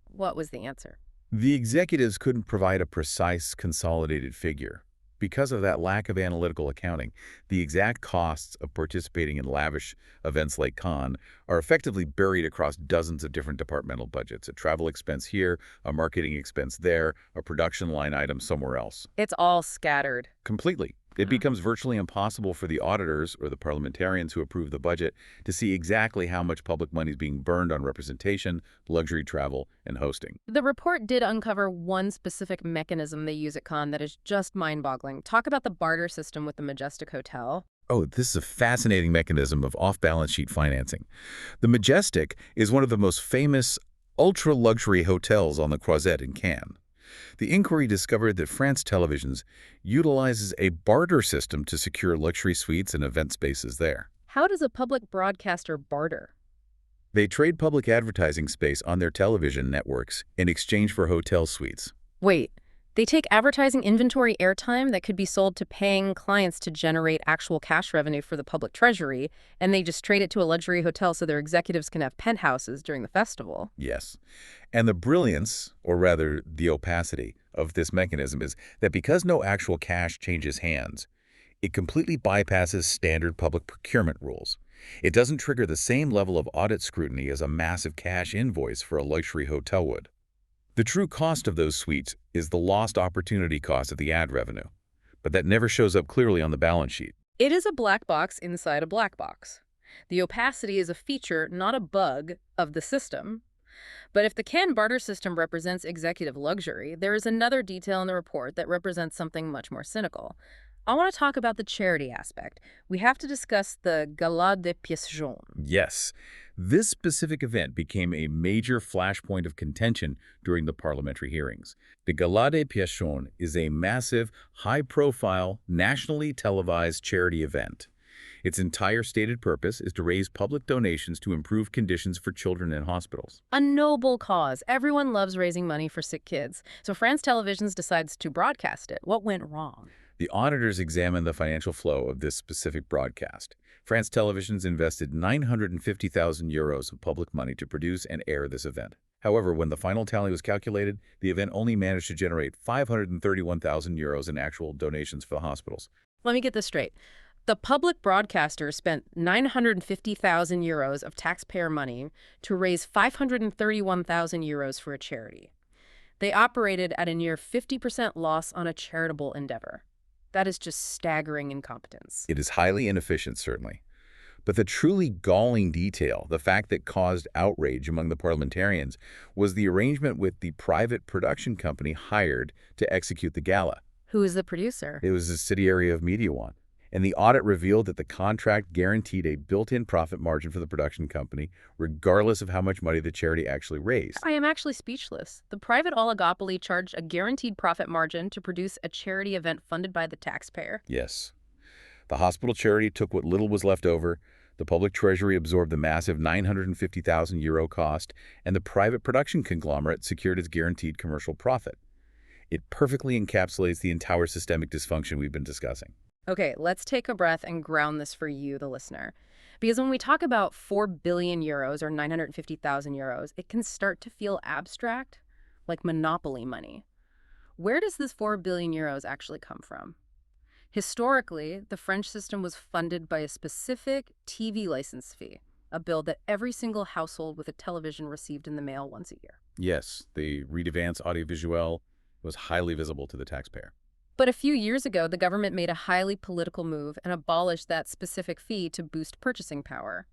Speaker 1: What was the answer?
Speaker 2: The executives couldn't provide a precise, consolidated figure. Because of that lack of analytical accounting, the exact costs of participating in lavish events like Cannes are effectively buried across dozens of different departmental budgets, a travel expense here, a marketing expense there, a production line item somewhere else.
Speaker 1: It's all scattered.
Speaker 2: Completely. It becomes virtually impossible for the auditors or the parliamentarians who approve the budget to see exactly how much public money is being burned on representation, luxury travel, and hosting.
Speaker 1: The report did uncover one specific mechanism they use at Cannes that is just mind-boggling. Talk about the barter system with the Majestic Hotel.
Speaker 2: Oh, this is a fascinating mechanism of off-balance sheet financing. The Majestic is one of the most famous ultra-luxury hotels on the Croisette in Cannes. The inquiry discovered that France Televisions utilizes a barter system to secure luxury suites and event spaces there.
Speaker 1: How does a public broadcaster barter?
Speaker 2: They trade public advertising space on their television networks in exchange for hotel suites.
Speaker 1: Wait, they take advertising inventory airtime that could be sold to paying clients to generate actual cash revenue for the public treasury, and they just trade it to a luxury hotel so their executives can have penthouses during the festival.
Speaker 2: Yes. And the brilliance, or rather the opacity, of this mechanism is that because no actual cash changes hands, it completely bypasses standard public procurement rules. It doesn't trigger the same level of audit scrutiny as a massive cash invoice for a luxury hotel would. The true cost of those suites is the lost opportunity cost of the ad revenue, but that never shows up clearly on the balance sheet.
Speaker 1: It is a black box inside a black box. The opacity is a feature, not a bug, of the system. But if the Cannes barter system represents executive luxury, there is another detail in the report that represents something much more cynical. I want to talk about the charity aspect. We have to discuss the Gala des Pièces Jaunes.
Speaker 2: Yes, This specific event became a major flashpoint of contention during the parliamentary hearings. The Gala des Pigeons is a massive, high-profile, nationally televised charity event. Its entire stated purpose is to raise public donations to improve conditions for children in hospitals.
Speaker 1: A noble cause. Everyone loves raising money for sick kids. So France Televisions decides to broadcast it. What went wrong?
Speaker 2: The auditors examined the financial flow of this specific broadcast. France Televisions invested 950,000 euros of public money to produce and air this event. However, when the final tally was calculated, the event only managed to generate 531,000 euros in actual donations for the hospitals.
Speaker 1: Let me get this straight. The public broadcaster spent 950,000 euros of taxpayer money to raise 531,000 euros for a charity. They operated at a near 50% loss on a charitable endeavor. That is just staggering incompetence.
Speaker 2: It is highly inefficient, certainly. But the truly galling detail, the fact that caused outrage among the parliamentarians, was the arrangement with the private production company hired to execute the gala.
Speaker 1: Who is the producer?
Speaker 2: It was a subsidiary of Mediawan. And the audit revealed that the contract guaranteed a built-in profit margin for the production company, regardless of how much money the charity actually raised.
Speaker 1: I am actually speechless. The private oligopoly charged a guaranteed profit margin to produce a charity event funded by the taxpayer.
Speaker 2: Yes. The hospital charity took what little was left over, the public treasury absorbed the massive 950,000 euro cost, and the private production conglomerate secured its guaranteed commercial profit. It perfectly encapsulates the entire systemic dysfunction we've been discussing.
Speaker 1: Okay, let's take a breath and ground this for you, the listener. Because when we talk about 4 billion euros or 950,000 euros, it can start to feel abstract, like monopoly money. Where does this 4 billion euros actually come from? Historically, the French system was funded by a specific TV license fee, a bill that every single household with a television received in the mail once a year.
Speaker 2: Yes, the redevance audiovisuel was highly visible to the taxpayer.
Speaker 1: But a few years ago, the government made a highly political move and abolished that specific fee to boost purchasing power.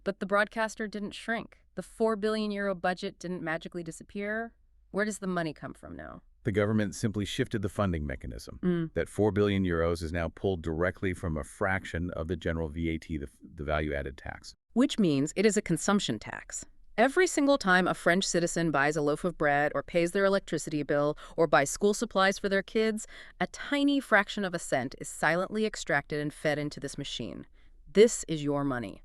Speaker 1: But the broadcaster didn't shrink. The 4 billion euro budget didn't magically disappear. Where does the money come from now?
Speaker 2: The government simply shifted the funding mechanism. That 4 billion euros is now pulled directly from a fraction of the general VAT, the value-added tax.
Speaker 1: Which means it is a consumption tax. Every single time a French citizen buys a loaf of bread or pays their electricity bill or buys school supplies for their kids, a tiny fraction of a cent is silently extracted and fed into this machine. This is your money.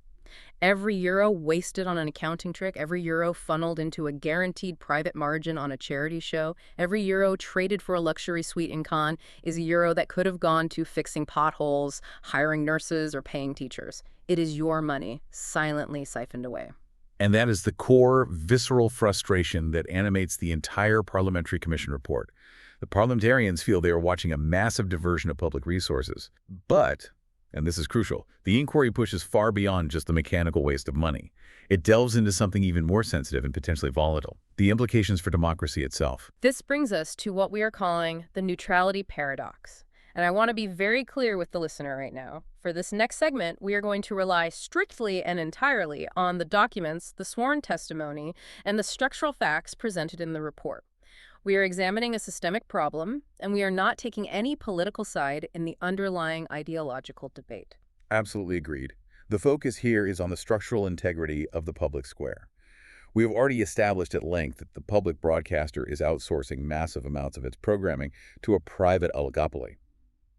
Speaker 1: Every euro wasted on an accounting trick, every euro funneled into a guaranteed private margin on a charity show, every euro traded for a luxury suite in Cannes is a euro that could have gone to fixing potholes, hiring nurses, or paying teachers. It is your money, silently siphoned away.
Speaker 2: And that is the core, visceral frustration that animates the entire Parliamentary Commission report. The parliamentarians feel they are watching a massive diversion of public resources. But, and this is crucial, the inquiry pushes far beyond just the mechanical waste of money. It delves into something even more sensitive and potentially volatile, the implications for democracy itself.
Speaker 1: This brings us to what we are calling the neutrality paradox. And I want to be very clear with the listener right now. For this next segment, we are going to rely strictly and entirely on the documents, the sworn testimony, and the structural facts presented in the report. We are examining a systemic problem, and we are not taking any political side in the underlying ideological debate.
Speaker 2: Absolutely agreed. The focus here is on the structural integrity of the public square. We have already established at length that the public broadcaster is outsourcing massive amounts of its programming to a private oligopoly.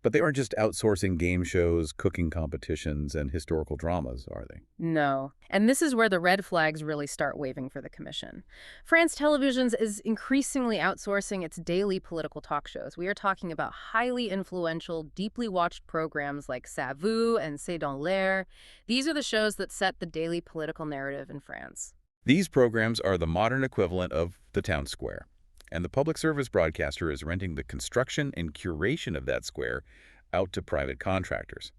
Speaker 2: But they aren't just outsourcing game shows, cooking competitions, and historical dramas, are they?
Speaker 1: No. And this is where the red flags really start waving for the Commission. France Televisions is increasingly outsourcing its daily political talk shows. We are talking about highly influential, deeply watched programs like Ça Vous and C'est dans l'air. These are the shows that set the daily political narrative in France.
Speaker 2: These programs are the modern equivalent of the town square. And the public service broadcaster is renting the construction and curation of that square out to private contractors.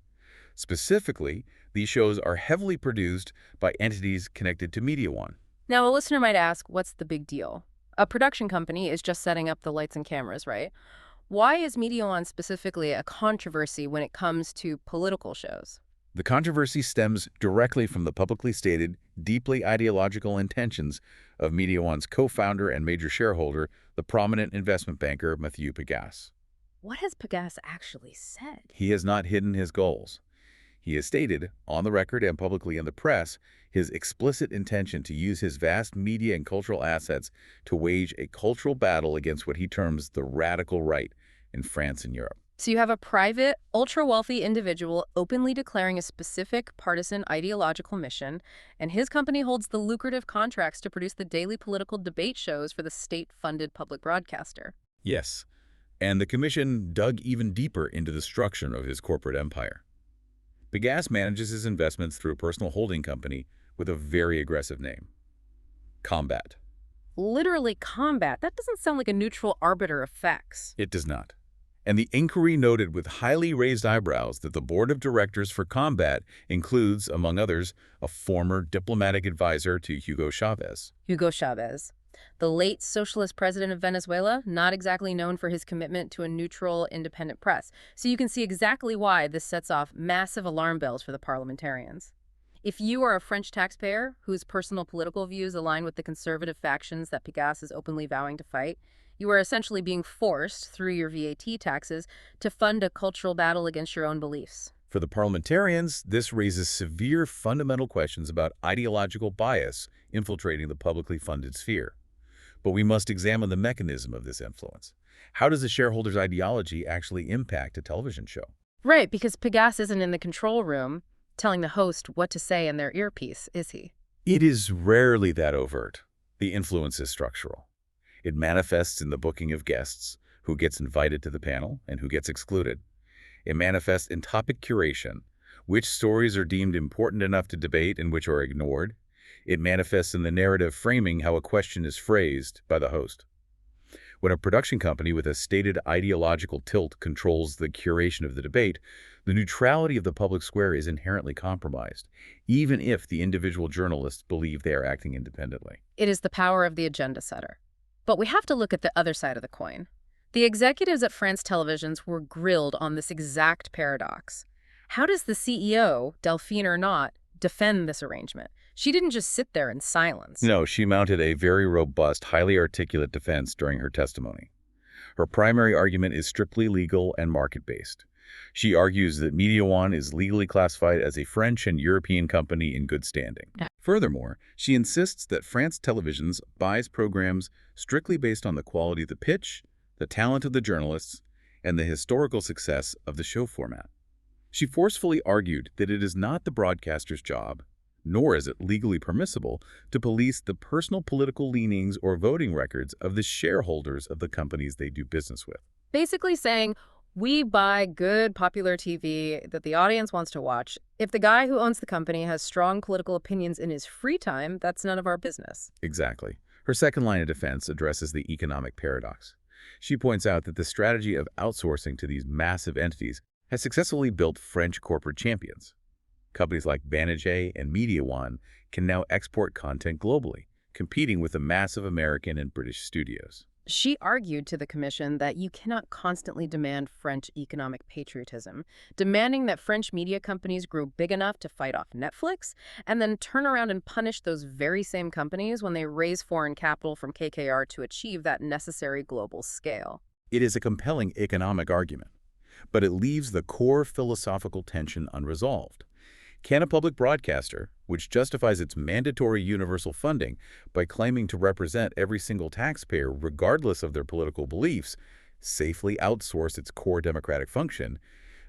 Speaker 2: Specifically, these shows are heavily produced by entities connected to Mediawan.
Speaker 1: Now, a listener might ask, what's the big deal? A production company is just setting up the lights and cameras, right? Why is Mediawan specifically a controversy when it comes to political shows?
Speaker 2: The controversy stems directly from the publicly stated, deeply ideological intentions of Mediawan's co-founder and major shareholder, the prominent investment banker Mathieu Pegasse.
Speaker 1: What has Pegasse actually said?
Speaker 2: He has not hidden his goals. He has stated, on the record and publicly in the press, his explicit intention to use his vast media and cultural assets to wage a cultural battle against what he terms the radical right in France and Europe.
Speaker 1: So you have a private, ultra-wealthy individual openly declaring a specific partisan ideological mission, and his company holds the lucrative contracts to produce the daily political debate shows for the state-funded public broadcaster.
Speaker 2: Yes, and the commission dug even deeper into the structure of his corporate empire. Pegasus manages his investments through a personal holding company with a very aggressive name, Combat.
Speaker 1: Literally combat. That doesn't sound like a neutral arbiter of facts.
Speaker 2: It does not. And the inquiry noted with highly raised eyebrows that the board of directors for Combat includes, among others, a former diplomatic advisor to Hugo Chavez.
Speaker 1: Hugo Chavez, the late socialist president of Venezuela, not exactly known for his commitment to a neutral, independent press. So you can see exactly why this sets off massive alarm bells for the parliamentarians. If you are a French taxpayer whose personal political views align with the conservative factions that Pegasus is openly vowing to fight, you are essentially being forced, through your VAT taxes, to fund a cultural battle against your own beliefs.
Speaker 2: For the parliamentarians, this raises severe fundamental questions about ideological bias infiltrating the publicly funded sphere. But we must examine the mechanism of this influence. How does the shareholder's ideology actually impact a television show?
Speaker 1: Right, because Pegasus isn't in the control room telling the host what to say in their earpiece, is he?
Speaker 2: It is rarely that overt. The influence is structural. It manifests in the booking of guests, who gets invited to the panel and who gets excluded. It manifests in topic curation, which stories are deemed important enough to debate and which are ignored. It manifests in the narrative framing how a question is phrased by the host. When a production company with a stated ideological tilt controls the curation of the debate, the neutrality of the public square is inherently compromised, even if the individual journalists believe they are acting independently.
Speaker 1: It is the power of the agenda setter. But we have to look at the other side of the coin. The executives at France Televisions were grilled on this exact paradox. How does the CEO, Delphine or not, defend this arrangement? She didn't just sit there in silence.
Speaker 2: No, she mounted a very robust, highly articulate defense during her testimony. Her primary argument is strictly legal and market-based. She argues that Mediawan is legally classified as a French and European company in good standing. Furthermore, she insists that France Televisions buys programs strictly based on the quality of the pitch, the talent of the journalists, and the historical success of the show format. She forcefully argued that it is not the broadcaster's job, nor is it legally permissible, to police the personal political leanings or voting records of the shareholders of the companies they do business with.
Speaker 1: Basically saying, we buy good, popular TV that the audience wants to watch. If the guy who owns the company has strong political opinions in his free time, that's none of our business.
Speaker 2: Exactly. Her second line of defense addresses the economic paradox. She points out that the strategy of outsourcing to these massive entities has successfully built French corporate champions. Companies like Banijay and Mediawan can now export content globally, competing with the massive American and British studios.
Speaker 1: She argued to the commission that you cannot constantly demand French economic patriotism, demanding that French media companies grow big enough to fight off Netflix, and then turn around and punish those very same companies when they raise foreign capital from KKR to achieve that necessary global scale.
Speaker 2: It is a compelling economic argument, but it leaves the core philosophical tension unresolved. Can a public broadcaster, which justifies its mandatory universal funding by claiming to represent every single taxpayer regardless of their political beliefs, safely outsource its core democratic function,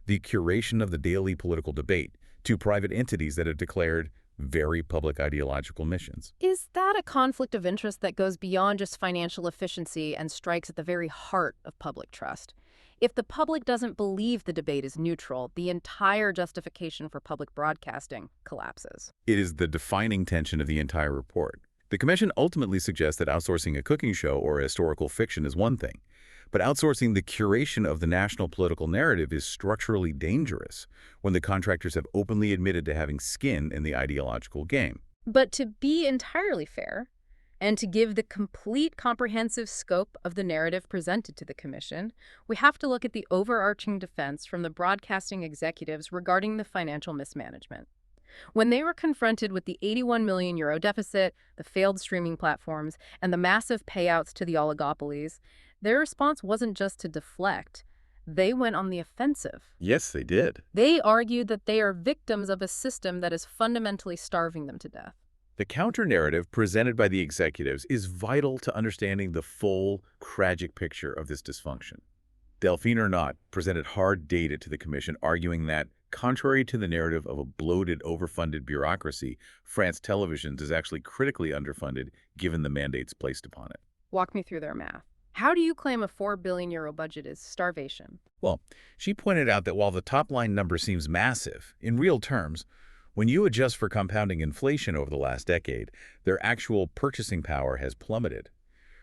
Speaker 2: the curation of the daily political debate, to private entities that have declared very public ideological missions?
Speaker 1: Is that a conflict of interest that goes beyond just financial efficiency and strikes at the very heart of public trust? If the public doesn't believe the debate is neutral, the entire justification for public broadcasting collapses.
Speaker 2: It is the defining tension of the entire report. The Commission ultimately suggests that outsourcing a cooking show or a historical fiction is one thing, but outsourcing the curation of the national political narrative is structurally dangerous when the contractors have openly admitted to having skin in the ideological game.
Speaker 1: But to be entirely fair, and to give the complete comprehensive scope of the narrative presented to the Commission, we have to look at the overarching defense from the broadcasting executives regarding the financial mismanagement. When they were confronted with the €81 million deficit, the failed streaming platforms, and the massive payouts to the oligopolies, their response wasn't just to deflect. They went on the offensive.
Speaker 2: Yes, they did.
Speaker 1: They argued that they are victims of a system that is fundamentally starving them to death.
Speaker 2: The counter-narrative presented by the executives is vital to understanding the full, tragic picture of this dysfunction. Delphine Ernotte presented hard data to the commission, arguing that, contrary to the narrative of a bloated, overfunded bureaucracy, France Televisions is actually critically underfunded given the mandates placed upon it.
Speaker 1: Walk me through their math. How do you claim a €4 billion budget is starvation?
Speaker 2: Well, she pointed out that while the top-line number seems massive, in real terms, when you adjust for compounding inflation over the last decade, their actual purchasing power has plummeted.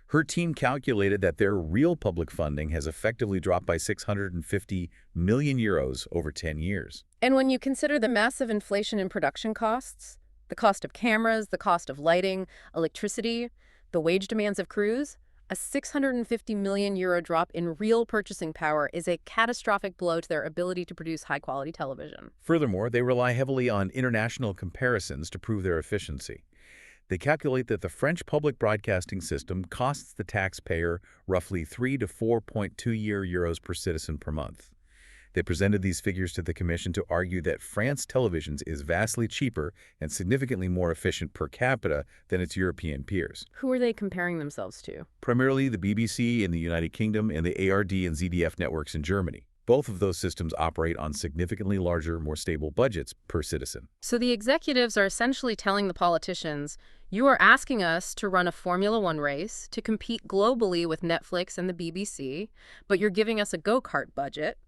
Speaker 2: Her team calculated that their real public funding has effectively dropped by €650 million over 10 years.
Speaker 1: And when you consider the massive inflation in production costs, the cost of cameras, the cost of lighting, electricity, the wage demands of crews, a €650 million drop in real purchasing power is a catastrophic blow to their ability to produce high-quality television.
Speaker 2: Furthermore, they rely heavily on international comparisons to prove their efficiency. They calculate that the French public broadcasting system costs the taxpayer roughly 3 to 4.2 euros per citizen per month. They presented these figures to the Commission to argue that France Televisions is vastly cheaper and significantly more efficient per capita than its European peers.
Speaker 1: Who are they comparing themselves to?
Speaker 2: Primarily the BBC in the United Kingdom and the ARD and ZDF networks in Germany. Both of those systems operate on significantly larger, more stable budgets per citizen.
Speaker 1: So the executives are essentially telling the politicians, you are asking us to run a Formula One race, to compete globally with Netflix and the BBC, but you're giving us a go-kart budget.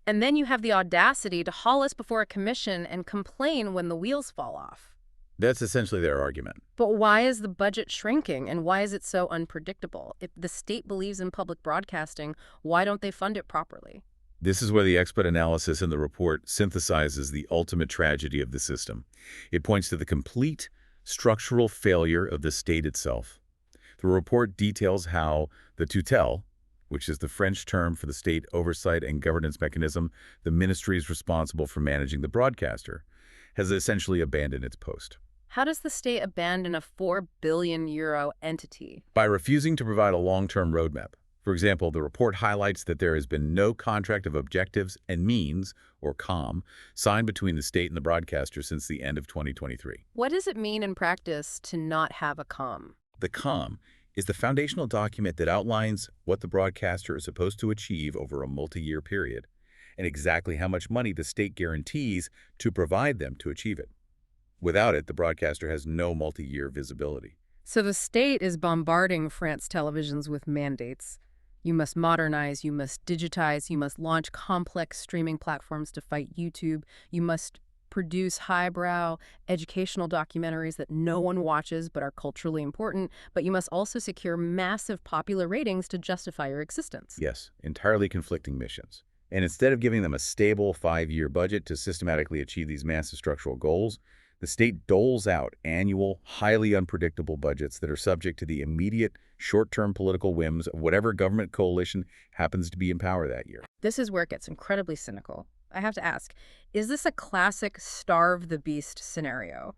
Speaker 1: And then you have the audacity to haul us before a commission and complain when the wheels fall off.
Speaker 2: That's essentially their argument.
Speaker 1: But why is the budget shrinking, and why is it so unpredictable? If the state believes in public broadcasting, why don't they fund it properly?
Speaker 2: This is where the expert analysis in the report synthesizes the ultimate tragedy of the system. It points to the complete structural failure of the state itself. The report details how the tutelle, which is the French term for the state oversight and governance mechanism, the ministry is responsible for managing the broadcaster, has essentially abandoned its post.
Speaker 1: How does the state abandon a €4 billion entity?
Speaker 2: By refusing to provide a long-term roadmap. For example, the report highlights that there has been no contract of objectives and means, or COM, signed between the state and the broadcaster since the end of 2023.
Speaker 1: What does it mean in practice to not have a COM?
Speaker 2: The COM is the foundational document that outlines what the broadcaster is supposed to achieve over a multi-year period and exactly how much money the state guarantees to provide them to achieve it. Without it, the broadcaster has no multi-year visibility.
Speaker 1: So the state is bombarding France Televisions with mandates. You must modernize, you must digitize, you must launch complex streaming platforms to fight YouTube, you must produce highbrow educational documentaries that no one watches but are culturally important, but you must also secure massive popular ratings to justify your existence.
Speaker 2: Yes, entirely conflicting missions. And instead of giving them a stable 5-year budget to systematically achieve these massive structural goals, the state doles out annual, highly unpredictable budgets that are subject to the immediate, short-term political whims of whatever government coalition happens to be in power that year.
Speaker 1: This is where it gets incredibly cynical. I have to ask, is this a classic starve the beast scenario?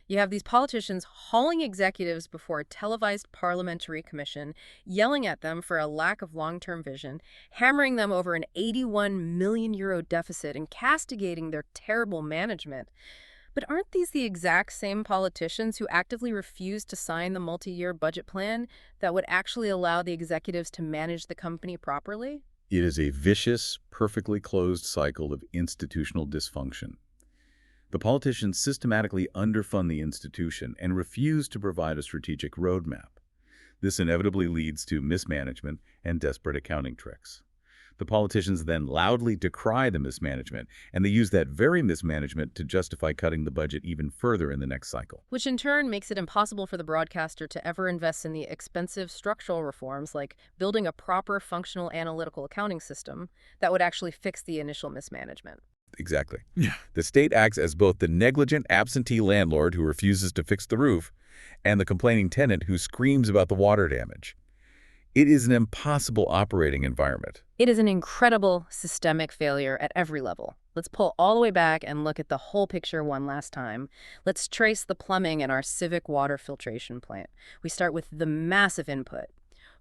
Speaker 1: You have these politicians hauling executives before a televised parliamentary commission, yelling at them for a lack of long-term vision, hammering them over an €81 million deficit, and castigating their terrible management. But aren't these the exact same politicians who actively refused to sign the multi-year budget plan that would actually allow the executives to manage the company properly?
Speaker 2: It is a vicious, perfectly closed cycle of institutional dysfunction. The politicians systematically underfund the institution and refuse to provide a strategic roadmap. This inevitably leads to mismanagement and desperate accounting tricks. The politicians then loudly decry the mismanagement, and they use that very mismanagement to justify cutting the budget even further in the next cycle.
Speaker 1: Which in turn makes it impossible for the broadcaster to ever invest in the expensive structural reforms like building a proper functional analytical accounting system that would actually fix the initial mismanagement.
Speaker 2: Exactly. Yeah. The state acts as both the negligent absentee landlord who refuses to fix the roof and the complaining tenant who screams about the water damage. It is an impossible operating environment.
Speaker 1: It is an incredible systemic failure at every level. Let's pull all the way back and look at the whole picture one last time. Let's trace the plumbing in our civic water filtration plant. We start with the massive input.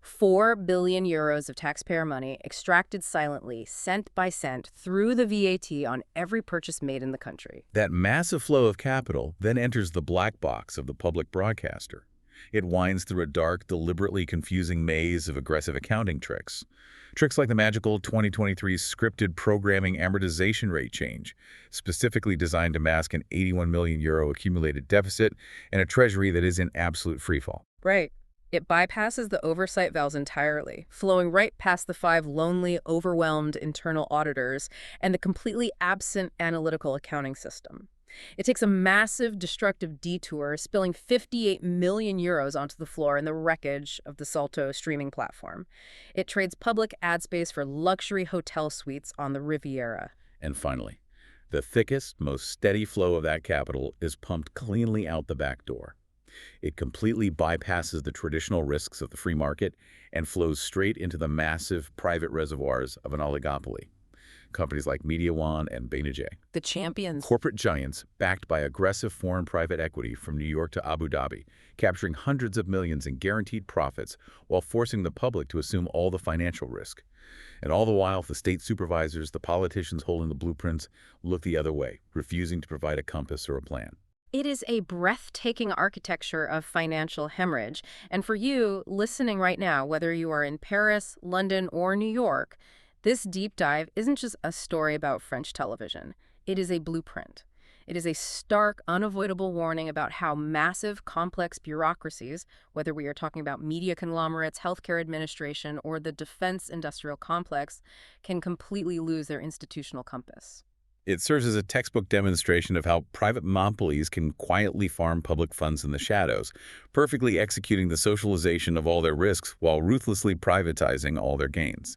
Speaker 1: 4 billion euros of taxpayer money extracted silently, cent by cent, through the VAT on every purchase made in the country.
Speaker 2: That massive flow of capital then enters the black box of the public broadcaster. It winds through a dark, deliberately confusing maze of aggressive accounting tricks. Tricks like the magical 2023 scripted programming amortization rate change, specifically designed to mask an 81 million euro accumulated deficit and a treasury that is in absolute freefall.
Speaker 1: Right. It bypasses the oversight valves entirely, flowing right past the 5 lonely, overwhelmed internal auditors and the completely absent analytical accounting system. It takes a massive, destructive detour, spilling 58 million euros onto the floor in the wreckage of the Salto streaming platform. It trades public ad space for luxury hotel suites on the Riviera.
Speaker 2: And finally, the thickest, most steady flow of that capital is pumped cleanly out the back door. It completely bypasses the traditional risks of the free market and flows straight into the massive private reservoirs of an oligopoly. Companies like Mediawan and Banijay,
Speaker 1: The champions.
Speaker 2: corporate giants backed by aggressive foreign private equity from New York to Abu Dhabi, capturing hundreds of millions in guaranteed profits while forcing the public to assume all the financial risk. And all the while, the state supervisors, the politicians holding the blueprints, look the other way, refusing to provide a compass or a plan.
Speaker 1: It is a breathtaking architecture of financial hemorrhage. And for you, listening right now, whether you are in Paris, London, or New York, this deep dive isn't just a story about French television. It is a blueprint. It is a stark, unavoidable warning about how massive, complex bureaucracies, whether we are talking about media conglomerates, healthcare administration, or the defense industrial complex, can completely lose their institutional compass.
Speaker 2: It serves as a textbook demonstration of how private monopolies can quietly farm public funds in the shadows, perfectly executing the socialization of all their risks while ruthlessly privatizing all their gains.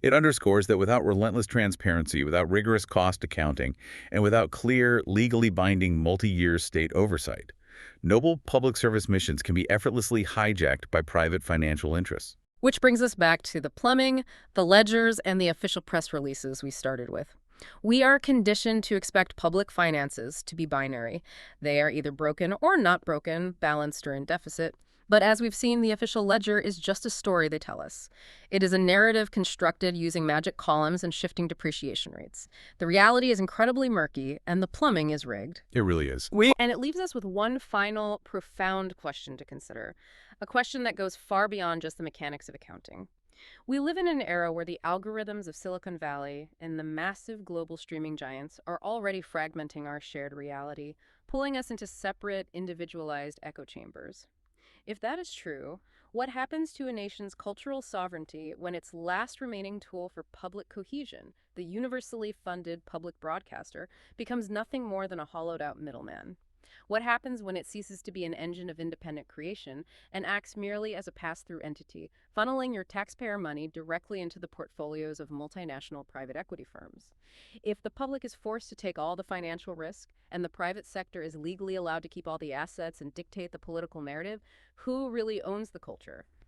Speaker 2: It underscores that without relentless transparency, without rigorous cost accounting, and without clear, legally binding multi-year state oversight, noble public service missions can be effortlessly hijacked by private financial interests.
Speaker 1: Which brings us back to the plumbing, the ledgers, and the official press releases we started with. We are conditioned to expect public finances to be binary. They are either broken or not broken, balanced or in deficit. But as we've seen, the official ledger is just a story they tell us. It is a narrative constructed using magic columns and shifting depreciation rates. The reality is incredibly murky, and the plumbing is rigged.
Speaker 2: It really is.
Speaker 1: And it leaves us with one final, profound question to consider. A question that goes far beyond just the mechanics of accounting. We live in an era where the algorithms of Silicon Valley and the massive global streaming giants are already fragmenting our shared reality, pulling us into separate, individualized echo chambers. If that is true, what happens to a nation's cultural sovereignty when its last remaining tool for public cohesion, the universally funded public broadcaster, becomes nothing more than a hollowed-out middleman? What happens when it ceases to be an engine of independent creation and acts merely as a pass-through entity, funneling your taxpayer money directly into the portfolios of multinational private equity firms? If the public is forced to take all the financial risk and the private sector is legally allowed to keep all the assets and dictate the political narrative, who really owns the culture?